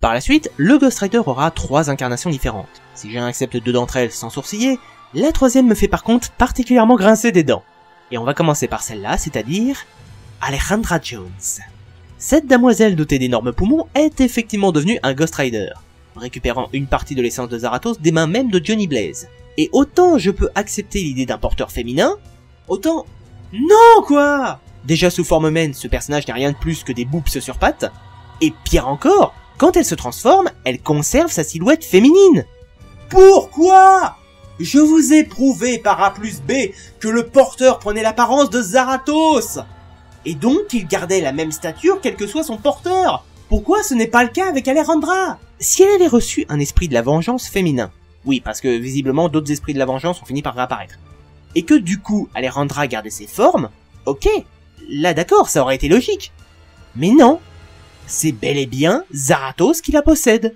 Par la suite, le Ghost Rider aura 3 incarnations différentes. Si j'en accepte 2 d'entre elles sans sourciller, la troisième me fait par contre particulièrement grincer des dents. Et on va commencer par celle-là, c'est-à-dire Alejandra Jones. Cette damoiselle dotée d'énormes poumons est effectivement devenue un Ghost Rider, récupérant une partie de l'essence de Zarathos des mains même de Johnny Blaze. Et autant je peux accepter l'idée d'un porteur féminin, autant... Non quoi! Déjà sous forme humaine, ce personnage n'a rien de plus que des boobs sur pattes, et pire encore, quand elle se transforme, elle conserve sa silhouette féminine. Pourquoi? Je vous ai prouvé par A plus B que le porteur prenait l'apparence de Zarathos, et donc qu'il gardait la même stature quel que soit son porteur. Pourquoi ce n'est pas le cas avec Alejandra? Si elle avait reçu un esprit de la vengeance féminin, oui parce que visiblement d'autres esprits de la vengeance ont fini par réapparaître, et que du coup Alejandra gardait ses formes, ok, là d'accord ça aurait été logique. Mais non, c'est bel et bien Zarathos qui la possède.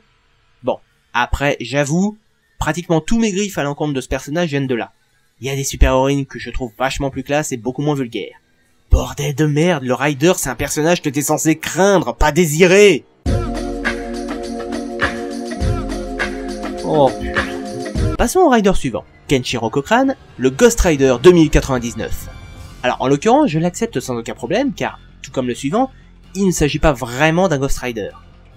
Bon, après j'avoue, pratiquement tous mes griefs à l'encontre de ce personnage viennent de là. Il y a des super-héroïnes que je trouve vachement plus classe et beaucoup moins vulgaires. Bordel de merde, le Rider c'est un personnage que t'es censé craindre, pas désirer. Oh putain. Passons au Rider suivant, Kenshiro Cochrane, le Ghost Rider 2099. Alors en l'occurrence, je l'accepte sans aucun problème car, tout comme le suivant, il ne s'agit pas vraiment d'un Ghost Rider.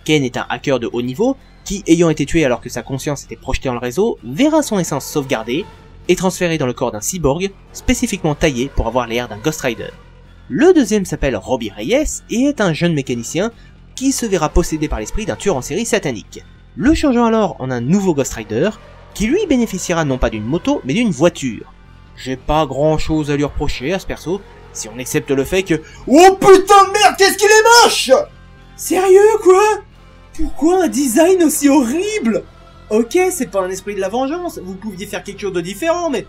Ken est un hacker de haut niveau qui, ayant été tué alors que sa conscience était projetée dans le réseau, verra son essence sauvegardée et transférée dans le corps d'un cyborg spécifiquement taillé pour avoir l'air d'un Ghost Rider. Le deuxième s'appelle Robbie Reyes et est un jeune mécanicien qui se verra possédé par l'esprit d'un tueur en série satanique, le changeant alors en un nouveau Ghost Rider qui lui bénéficiera non pas d'une moto mais d'une voiture. J'ai pas grand chose à lui reprocher à ce perso, si on accepte le fait que... Oh putain de merde, qu'est-ce qu'il est moche! Sérieux quoi? Pourquoi un design aussi horrible? Ok, c'est pas un esprit de la vengeance, vous pouviez faire quelque chose de différent, mais...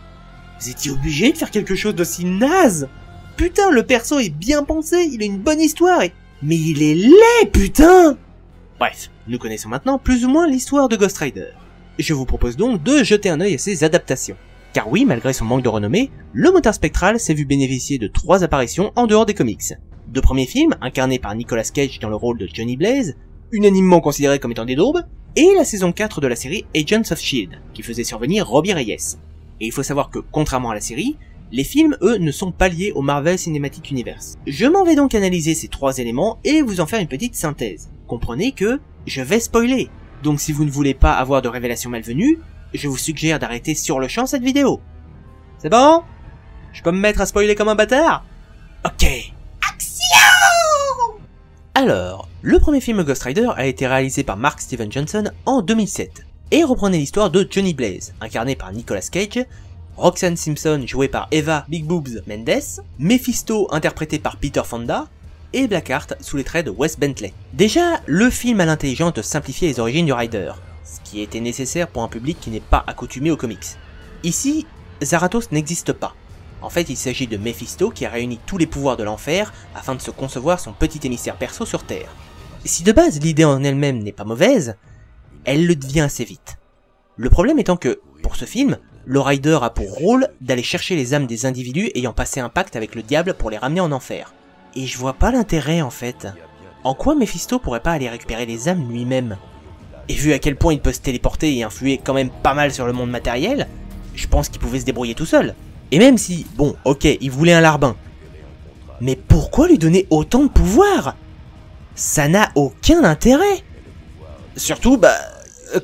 Vous étiez obligé de faire quelque chose d'aussi naze? Putain, le perso est bien pensé, il a une bonne histoire, mais il est laid, putain! Bref, nous connaissons maintenant plus ou moins l'histoire de Ghost Rider. Je vous propose donc de jeter un œil à ses adaptations. Car oui, malgré son manque de renommée, le motard spectral s'est vu bénéficier de 3 apparitions en dehors des comics. 2 premiers films, incarnés par Nicolas Cage dans le rôle de Johnny Blaze, unanimement considéré comme étant des daubes, et la saison 4 de la série Agents of S.H.I.E.L.D., qui faisait survenir Robbie Reyes. Et il faut savoir que, contrairement à la série, les films, eux, ne sont pas liés au Marvel Cinematic Universe. Je m'en vais donc analyser ces 3 éléments et vous en faire une petite synthèse. Comprenez que je vais spoiler, donc si vous ne voulez pas avoir de révélations malvenues, je vous suggère d'arrêter sur le champ cette vidéo. C'est bon? Je peux me mettre à spoiler comme un bâtard? Ok. Action! Alors, le premier film Ghost Rider a été réalisé par Mark Steven Johnson en 2007, et reprenait l'histoire de Johnny Blaze, incarné par Nicolas Cage, Roxanne Simpson jouée par Eva Big Boobs Mendes, Mephisto interprété par Peter Fonda, et Blackheart sous les traits de Wes Bentley. Déjà, le film a l'intelligence de simplifier les origines du Rider, ce qui était nécessaire pour un public qui n'est pas accoutumé aux comics. Ici, Zarathos n'existe pas. En fait, il s'agit de Mephisto qui a réuni tous les pouvoirs de l'enfer afin de se concevoir son petit émissaire perso sur Terre. Si de base l'idée en elle-même n'est pas mauvaise, elle le devient assez vite. Le problème étant que, pour ce film, le Rider a pour rôle d'aller chercher les âmes des individus ayant passé un pacte avec le diable pour les ramener en enfer. Et je vois pas l'intérêt en fait. En quoi Mephisto pourrait pas aller récupérer les âmes lui-même? Et vu à quel point il peut se téléporter et influer quand même pas mal sur le monde matériel, je pense qu'il pouvait se débrouiller tout seul. Et même si, bon, ok, il voulait un larbin. Mais pourquoi lui donner autant de pouvoir? Ça n'a aucun intérêt. Surtout,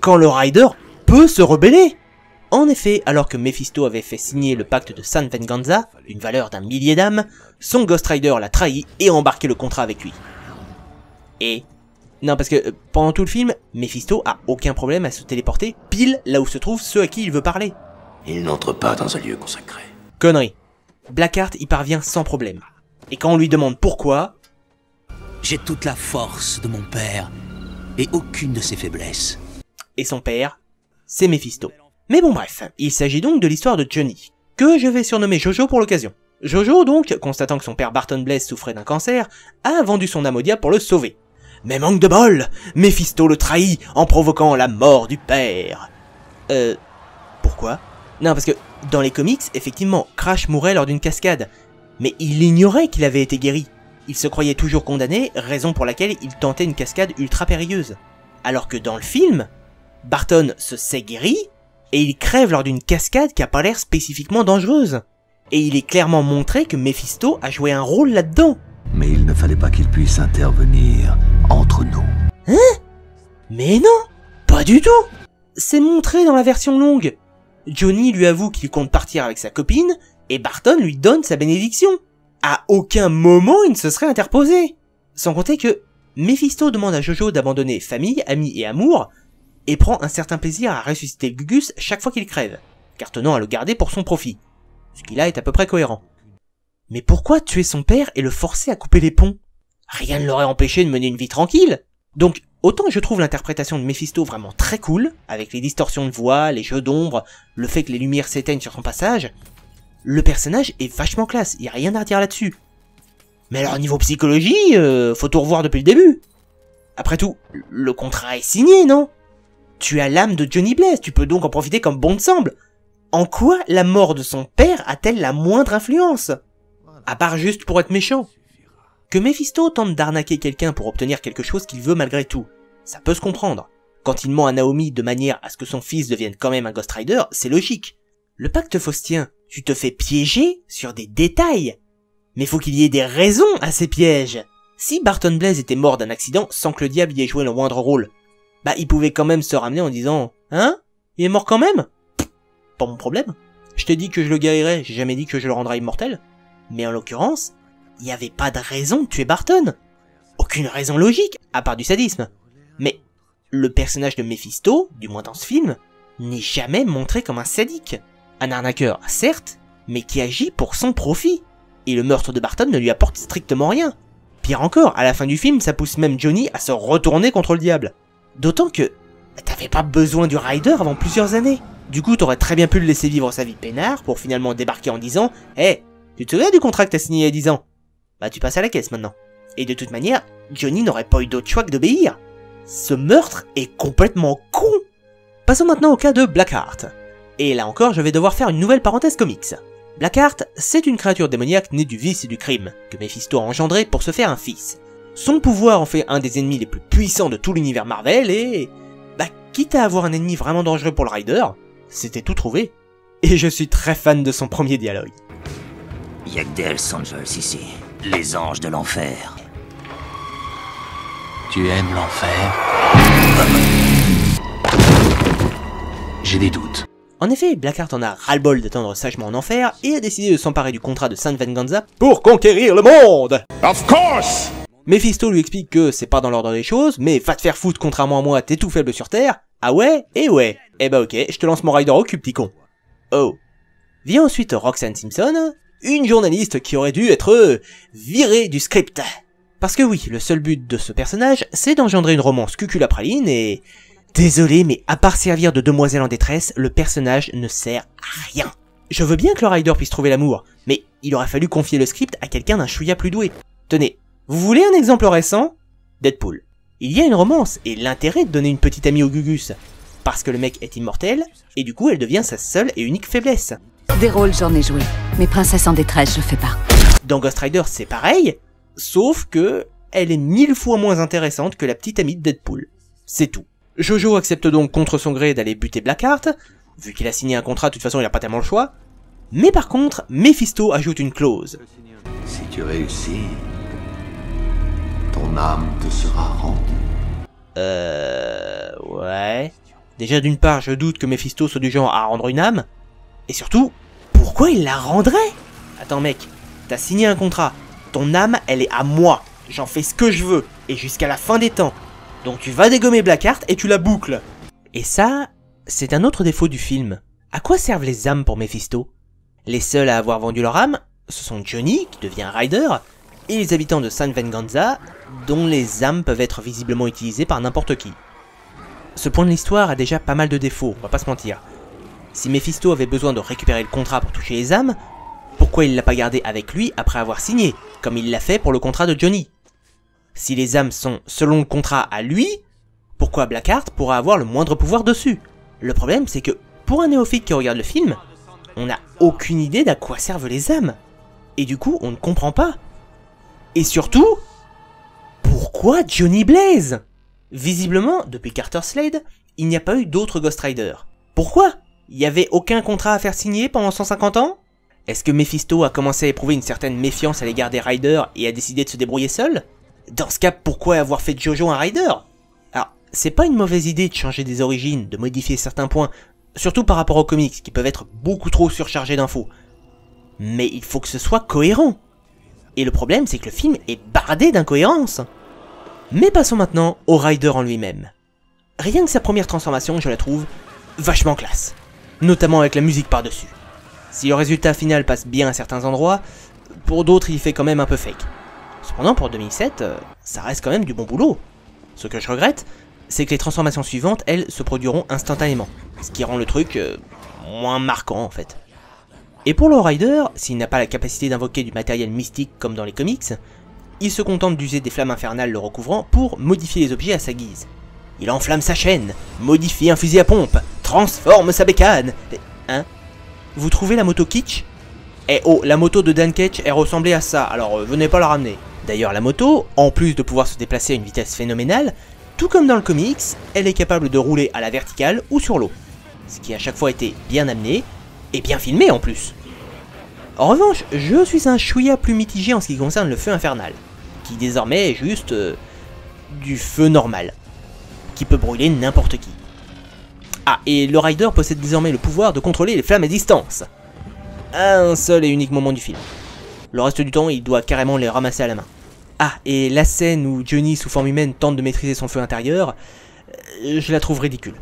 quand le Rider peut se rebeller. En effet, alors que Mephisto avait fait signer le pacte de San Venganza, d'une valeur d'1 millier d'âmes, son Ghost Rider l'a trahi et a embarqué le contrat avec lui. Et... Non, parce que pendant tout le film, Mephisto a aucun problème à se téléporter pile là où se trouvent ceux à qui il veut parler. Il n'entre pas dans un lieu consacré. Connerie. Blackheart y parvient sans problème. Et quand on lui demande pourquoi... J'ai toute la force de mon père et aucune de ses faiblesses. Et son père, c'est Mephisto. Mais bon bref, il s'agit donc de l'histoire de Johnny, que je vais surnommer Jojo pour l'occasion. Jojo donc, constatant que son père Barton Blaze souffrait d'un cancer, a vendu son âme au diable pour le sauver. Mais manque de bol, Mephisto le trahit en provoquant la mort du père. Pourquoi? Non, parce que dans les comics, effectivement, Crash mourait lors d'une cascade, mais il ignorait qu'il avait été guéri. Il se croyait toujours condamné, raison pour laquelle il tentait une cascade ultra périlleuse. Alors que dans le film, Barton se sait guéri, et il crève lors d'une cascade qui a pas l'air spécifiquement dangereuse. Et il est clairement montré que Mephisto a joué un rôle là-dedans. Mais il ne fallait pas qu'il puisse intervenir entre nous. Hein? Mais non, pas du tout. C'est montré dans la version longue. Johnny lui avoue qu'il compte partir avec sa copine, et Barton lui donne sa bénédiction. À aucun moment il ne se serait interposé. Sans compter que Mephisto demande à Jojo d'abandonner famille, amis et amour, et prend un certain plaisir à ressusciter Gugus chaque fois qu'il crève, car tenant à le garder pour son profit. Ce qui là est à peu près cohérent. Mais pourquoi tuer son père et le forcer à couper les ponts? Rien ne l'aurait empêché de mener une vie tranquille. Donc, autant je trouve l'interprétation de Mephisto vraiment très cool, avec les distorsions de voix, les jeux d'ombre, le fait que les lumières s'éteignent sur son passage, le personnage est vachement classe, y a rien à redire là-dessus. Mais alors niveau psychologie, faut tout revoir depuis le début. Après tout, le contrat est signé, non? Tu as l'âme de Johnny Blaze, tu peux donc en profiter comme bon te semble. En quoi la mort de son père a-t-elle la moindre influence? À part juste pour être méchant. Que Mephisto tente d'arnaquer quelqu'un pour obtenir quelque chose qu'il veut malgré tout, ça peut se comprendre. Quand il ment à Naomi de manière à ce que son fils devienne quand même un Ghost Rider, c'est logique. Le pacte faustien, tu te fais piéger sur des détails. Mais faut qu'il y ait des raisons à ces pièges. Si Barton Blaze était mort d'un accident sans que le diable y ait joué le moindre rôle, bah il pouvait quand même se ramener en disant « Hein? Il est mort quand même ?» Pas mon problème. Je t'ai dit que je le guérirais, j'ai jamais dit que je le rendrais immortel. Mais en l'occurrence, il n'y avait pas de raison de tuer Barton. Aucune raison logique, à part du sadisme. Mais le personnage de Mephisto, du moins dans ce film, n'est jamais montré comme un sadique. Un arnaqueur, certes, mais qui agit pour son profit. Et le meurtre de Barton ne lui apporte strictement rien. Pire encore, à la fin du film, ça pousse même Johnny à se retourner contre le diable. D'autant que t'avais pas besoin du Rider avant plusieurs années. Du coup, t'aurais très bien pu le laisser vivre sa vie peinard pour finalement débarquer en disant « Hey, tu te souviens du contrat que t'as signé il y a 10 ans? Bah tu passes à la caisse maintenant. » Et de toute manière, Johnny n'aurait pas eu d'autre choix que d'obéir. Ce meurtre est complètement con. Passons maintenant au cas de Blackheart. Et là encore, je vais devoir faire une nouvelle parenthèse comics. Blackheart, c'est une créature démoniaque née du vice et du crime, que Mephisto a engendré pour se faire un fils. Son pouvoir en fait un des ennemis les plus puissants de tout l'univers Marvel et... bah quitte à avoir un ennemi vraiment dangereux pour le Rider, c'était tout trouvé. Et je suis très fan de son premier dialogue. Y'a que des Hells Angels ici, les anges de l'enfer. Tu aimes l'enfer? J'ai des doutes. En effet, Blackheart en a ras-le-bol d'attendre sagement en enfer et a décidé de s'emparer du contrat de Saint Venganza pour conquérir le monde. Of course! Mephisto lui explique que c'est pas dans l'ordre des choses, mais va te faire foutre, contrairement à moi, t'es tout faible sur Terre. Ah ouais? Eh ouais. Eh bah ok, je te lance mon Rider au cul, petit con. Oh. Vient ensuite Roxanne Simpson, une journaliste qui aurait dû être virée du script. Parce que oui, le seul but de ce personnage, c'est d'engendrer une romance cuculapraline et... Désolé, mais à part servir de demoiselle en détresse, le personnage ne sert à rien. Je veux bien que le Rider puisse trouver l'amour, mais il aurait fallu confier le script à quelqu'un d'un chouïa plus doué. Tenez, vous voulez un exemple récent? Deadpool. Il y a une romance, et l'intérêt de donner une petite amie au Gugus. Parce que le mec est immortel, et du coup elle devient sa seule et unique faiblesse. Des rôles j'en ai joué, mais princesse en détresse je fais pas. Dans Ghost Rider c'est pareil, sauf que elle est 1000 fois moins intéressante que la petite amie de Deadpool. C'est tout. Jojo accepte donc contre son gré d'aller buter Blackheart, vu qu'il a signé un contrat, de toute façon il a pas tellement le choix. Mais par contre, Mephisto ajoute une clause. Si tu réussis, ton âme te sera rendue. Ouais. Déjà d'une part, je doute que Mephisto soit du genre à rendre une âme. Et surtout, pourquoi il la rendrait? Attends mec, t'as signé un contrat. Ton âme, elle est à moi. J'en fais ce que je veux, et jusqu'à la fin des temps. Donc tu vas dégommer Blackheart et tu la boucles. Et ça, c'est un autre défaut du film. À quoi servent les âmes pour Mephisto? Les seuls à avoir vendu leur âme, ce sont Johnny, qui devient un Rider, et les habitants de Saint Venganza, dont les âmes peuvent être visiblement utilisées par n'importe qui. Ce point de l'histoire a déjà pas mal de défauts, on va pas se mentir. Si Mephisto avait besoin de récupérer le contrat pour toucher les âmes, pourquoi il l'a pas gardé avec lui après avoir signé, comme il l'a fait pour le contrat de Johnny? Si les âmes sont selon le contrat à lui, pourquoi Blackheart pourra avoir le moindre pouvoir dessus? Le problème c'est que, pour un néophyte qui regarde le film, on n'a aucune idée d'à quoi servent les âmes. Et du coup, on ne comprend pas. Et surtout, pourquoi Johnny Blaze? Visiblement, depuis Carter Slade, il n'y a pas eu d'autres Ghost Rider. Pourquoi? Il n'y avait aucun contrat à faire signer pendant 150 ans? Est-ce que Mephisto a commencé à éprouver une certaine méfiance à l'égard des Riders et a décidé de se débrouiller seul? Dans ce cas, pourquoi avoir fait de Jojo un Rider? Alors, c'est pas une mauvaise idée de changer des origines, de modifier certains points, surtout par rapport aux comics qui peuvent être beaucoup trop surchargés d'infos. Mais il faut que ce soit cohérent. Et le problème, c'est que le film est bardé d'incohérences. Mais passons maintenant au Rider en lui-même. Rien que sa première transformation, je la trouve vachement classe. Notamment avec la musique par-dessus. Si le résultat final passe bien à certains endroits, pour d'autres il fait quand même un peu fake. Cependant pour 2007, ça reste quand même du bon boulot. Ce que je regrette, c'est que les transformations suivantes, elles, se produiront instantanément. Ce qui rend le truc moins marquant en fait. Et pour le Rider, s'il n'a pas la capacité d'invoquer du matériel mystique comme dans les comics, il se contente d'user des flammes infernales le recouvrant pour modifier les objets à sa guise. Il enflamme sa chaîne, modifie un fusil à pompe, transforme sa bécane... Hein? Vous trouvez la moto kitsch? Eh oh, la moto de Dan Ketch, elle ressemblait à ça, alors venez pas la ramener. D'ailleurs la moto, en plus de pouvoir se déplacer à une vitesse phénoménale, tout comme dans le comics, elle est capable de rouler à la verticale ou sur l'eau. Ce qui a chaque fois été bien amené, et bien filmé en plus. En revanche, je suis un chouïa plus mitigé en ce qui concerne le feu infernal, qui désormais est juste du feu normal, qui peut brûler n'importe qui. Ah, et le Rider possède désormais le pouvoir de contrôler les flammes à distance. À un seul et unique moment du film. Le reste du temps, il doit carrément les ramasser à la main. Ah, et la scène où Johnny sous forme humaine tente de maîtriser son feu intérieur, je la trouve ridicule.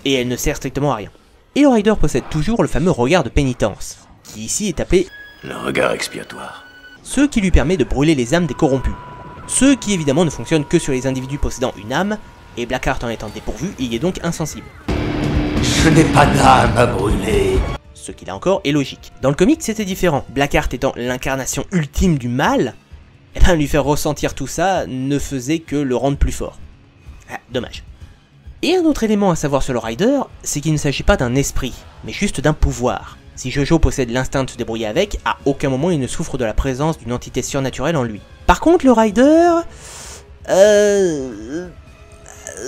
Et elle ne sert strictement à rien. Et le Rider possède toujours le fameux regard de pénitence, qui ici est appelé le regard expiatoire. Ce qui lui permet de brûler les âmes des corrompus. Ce qui évidemment ne fonctionne que sur les individus possédant une âme, et Blackheart en étant dépourvu, il y est donc insensible. Je n'ai pas d'âme à brûler. Ce qui là encore est logique. Dans le comic c'était différent, Blackheart étant l'incarnation ultime du mal, et ben lui faire ressentir tout ça ne faisait que le rendre plus fort. Ah, dommage. Et un autre élément à savoir sur le Rider, c'est qu'il ne s'agit pas d'un esprit, mais juste d'un pouvoir. Si Jojo possède l'instinct de se débrouiller avec, à aucun moment il ne souffre de la présence d'une entité surnaturelle en lui. Par contre le Rider...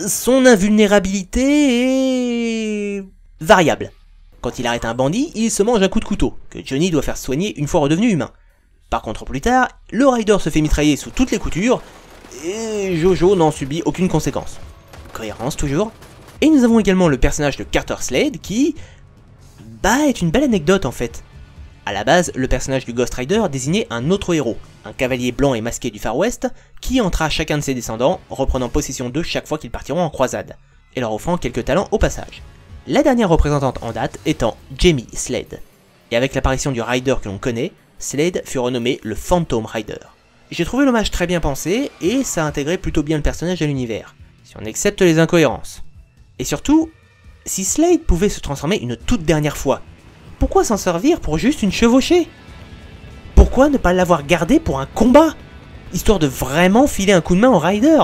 son invulnérabilité est... variable. Quand il arrête un bandit, il se mange un coup de couteau, que Johnny doit faire soigner une fois redevenu humain. Par contre plus tard, le Rider se fait mitrailler sous toutes les coutures, et Jojo n'en subit aucune conséquence. Cohérence toujours. Et nous avons également le personnage de Carter Slade qui... est une belle anecdote en fait. A la base, le personnage du Ghost Rider désignait un autre héros, un cavalier blanc et masqué du Far West, qui entra chacun de ses descendants, reprenant possession d'eux chaque fois qu'ils partiront en croisade, et leur offrant quelques talents au passage. La dernière représentante en date étant Jamie Slade. Et avec l'apparition du Rider que l'on connaît, Slade fut renommé le Phantom Rider. J'ai trouvé l'hommage très bien pensé, et ça intégrait plutôt bien le personnage à l'univers, si on accepte les incohérences. Et surtout, si Slade pouvait se transformer une toute dernière fois, pourquoi s'en servir pour juste une chevauchée? Pourquoi ne pas l'avoir gardé pour un combat, histoire de vraiment filer un coup de main au Rider?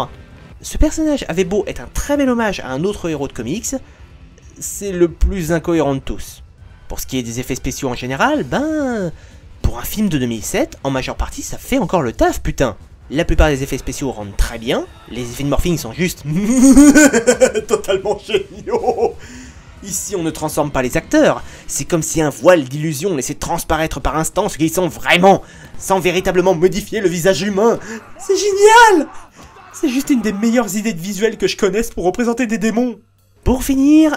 Ce personnage avait beau être un très bel hommage à un autre héros de comics, c'est le plus incohérent de tous. Pour ce qui est des effets spéciaux en général, pour un film de 2007, en majeure partie ça fait encore le taf putain. La plupart des effets spéciaux rendent très bien, les effets de morphing sont juste totalement géniaux. Ici on ne transforme pas les acteurs, c'est comme si un voile d'illusion laissait transparaître par instants ce qu'ils sont vraiment, sans véritablement modifier le visage humain. C'est génial! C'est juste une des meilleures idées de visuel que je connaisse pour représenter des démons. Pour finir,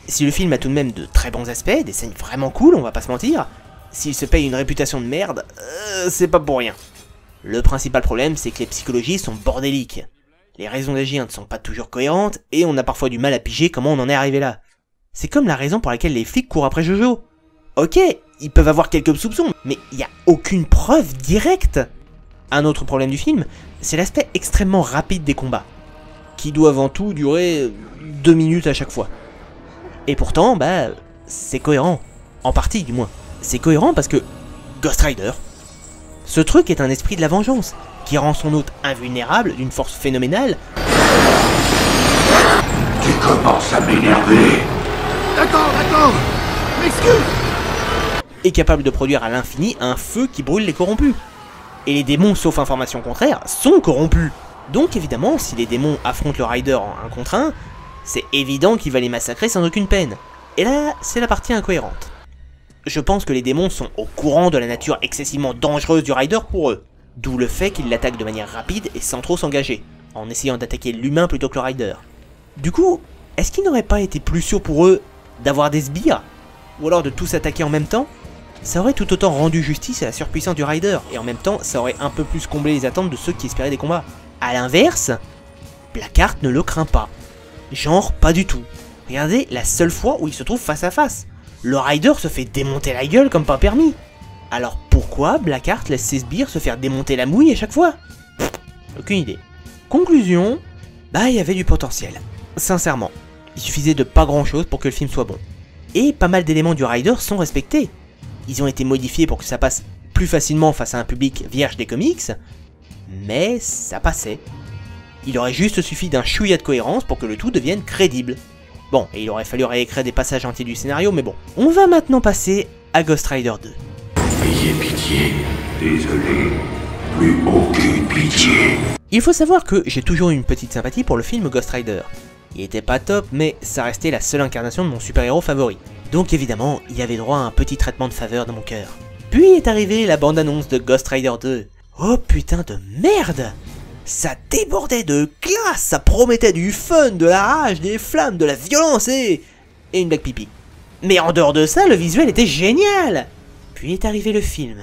si le film a tout de même de très bons aspects, des scènes vraiment cool, on va pas se mentir, s'il se paye une réputation de merde, c'est pas pour rien. Le principal problème, c'est que les psychologies sont bordéliques. Les raisons d'agir ne sont pas toujours cohérentes, et on a parfois du mal à piger comment on en est arrivé là. C'est comme la raison pour laquelle les flics courent après Jojo. Ok, ils peuvent avoir quelques soupçons, mais il n'y a aucune preuve directe. Un autre problème du film, c'est l'aspect extrêmement rapide des combats, qui doivent en tout durer 2 minutes à chaque fois. Et pourtant, c'est cohérent. En partie, du moins. C'est cohérent parce que Ghost Rider, ce truc est un esprit de la vengeance, qui rend son hôte invulnérable d'une force phénoménale. Tu commences à m'énerver. D'accord, m'excuse. Est capable de produire à l'infini un feu qui brûle les corrompus. Et les démons, sauf information contraire, sont corrompus. Donc évidemment, si les démons affrontent le Rider en 1 contre 1, c'est évident qu'il va les massacrer sans aucune peine. Et là, c'est la partie incohérente. Je pense que les démons sont au courant de la nature excessivement dangereuse du Rider pour eux, d'où le fait qu'ils l'attaquent de manière rapide et sans trop s'engager, en essayant d'attaquer l'humain plutôt que le Rider. Du coup, est-ce qu'il n'aurait pas été plus sûr pour eux d'avoir des sbires, ou alors de tous attaquer en même temps? Ça aurait tout autant rendu justice à la surpuissance du Rider, et en même temps, ça aurait un peu plus comblé les attentes de ceux qui espéraient des combats. A l'inverse, Blackheart ne le craint pas. Genre, pas du tout. Regardez la seule fois où il se trouve face à face. Le Rider se fait démonter la gueule comme pas permis. Alors pourquoi Blackheart laisse ses sbires se faire démonter la mouille à chaque fois? Aucune idée. Conclusion, bah il y avait du potentiel. Sincèrement, il suffisait de pas grand chose pour que le film soit bon. Et pas mal d'éléments du Rider sont respectés. Ils ont été modifiés pour que ça passe plus facilement face à un public vierge des comics, mais ça passait. Il aurait juste suffi d'un chouïa de cohérence pour que le tout devienne crédible. Bon, et il aurait fallu réécrire des passages entiers du scénario, mais bon. On va maintenant passer à Ghost Rider 2. Ayez pitié, désolé, plus aucune pitié. Il faut savoir que j'ai toujours eu une petite sympathie pour le film Ghost Rider. Il était pas top, mais ça restait la seule incarnation de mon super-héros favori. Donc évidemment, il y avait droit à un petit traitement de faveur dans mon cœur. Puis est arrivée la bande-annonce de Ghost Rider 2. Oh putain de merde! Ça débordait de classe, ça promettait du fun, de la rage, des flammes, de la violence et une blague pipi. Mais en dehors de ça, le visuel était génial! Puis est arrivé le film.